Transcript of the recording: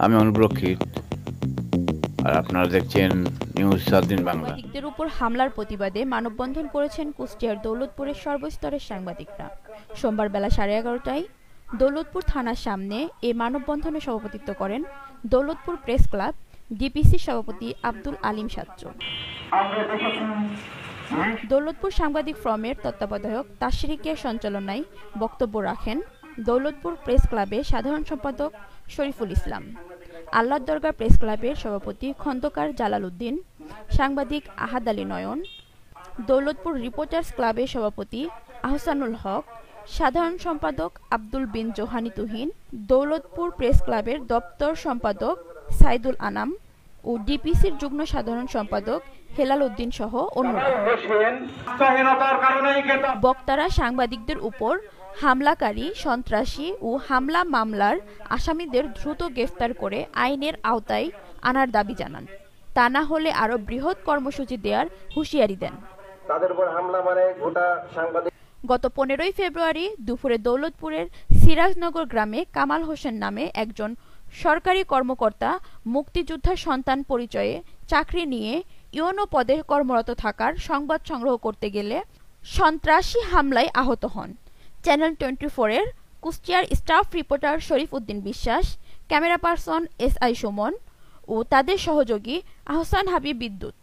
আমি অনুপ রক্ষিত আর আপনারা দেখছেন নিউজ ৭ দিন বাংলা। সাংবাদিকদের উপর হামলার প্রতিবাদে মানববন্ধন করেছেন কুষ্টিয়ার দৌলতপুরের সর্বস্তরের সাংবাদিকরা। সোমবার বেলা 11:30টায় দৌলতপুর থানার সামনে এই মানববন্ধনে সভাপতিত্ব করেন দৌলতপুর প্রেস ক্লাব ডিপিসি সভাপতি আব্দুল আলিম সাচ্চু। দৌলতপুর সাংবাদিক ফোরামের তত্ত্বাবধায়ক তাশরিকের সঞ্চালনায় বক্তব্য রাখেন দৌলতপুর প্রেস ক্লাবের সাধারণ সম্পাদক শরীফুল ইসলাম, আল্লাহর দরগা প্রেস ক্লাবের সভাপতি খন্দকার জালাল উদ্দিন, সাংবাদিক আহাদ আলী নয়ন, দৌলতপুর রিপোর্টার্স ক্লাবের সভাপতি আহসানুল হক, সাধারণ সম্পাদক আব্দুল বিন জোহানি তুহিন, দৌলতপুর প্রেস ক্লাবের দপ্তর সম্পাদক সাইদুল আনাম ও ডিপিসির যুগ্ম সাধারণ সম্পাদক হেলাল উদ্দিন সহ অন্যরা। বক্তারা সাংবাদিকদের উপর হামলাকারী, সন্ত্রাসী ও হামলা মামলার আসামিদের দ্রুত গ্রেফতার করে আইনের আওতায় আনার দাবি জানান। তা না হলে আরো বৃহৎ কর্মসূচি দেওয়ার হুঁশিয়ারি দেন। গত 15ই ফেব্রুয়ারি দুপুরে দৌলতপুরের সিরাজনগর গ্রামে কামাল হোসেন নামে একজন সরকারি কর্মকর্তা মুক্তিযোদ্ধার সন্তান পরিচয়ে চাকরি নিয়ে ইউনো পদে কর্মরত থাকার সংবাদ সংগ্রহ করতে গেলে সন্ত্রাসী হামলায় আহত হন। চ্যানেল 24-এর কুষ্টিয়ার স্টাফ রিপোর্টার শরীফ উদ্দিন বিশ্বাস, ক্যামেরা পার্সন SI সুমন ও তাদের সহযোগী আহসান হাবিব বিদ্যুৎ।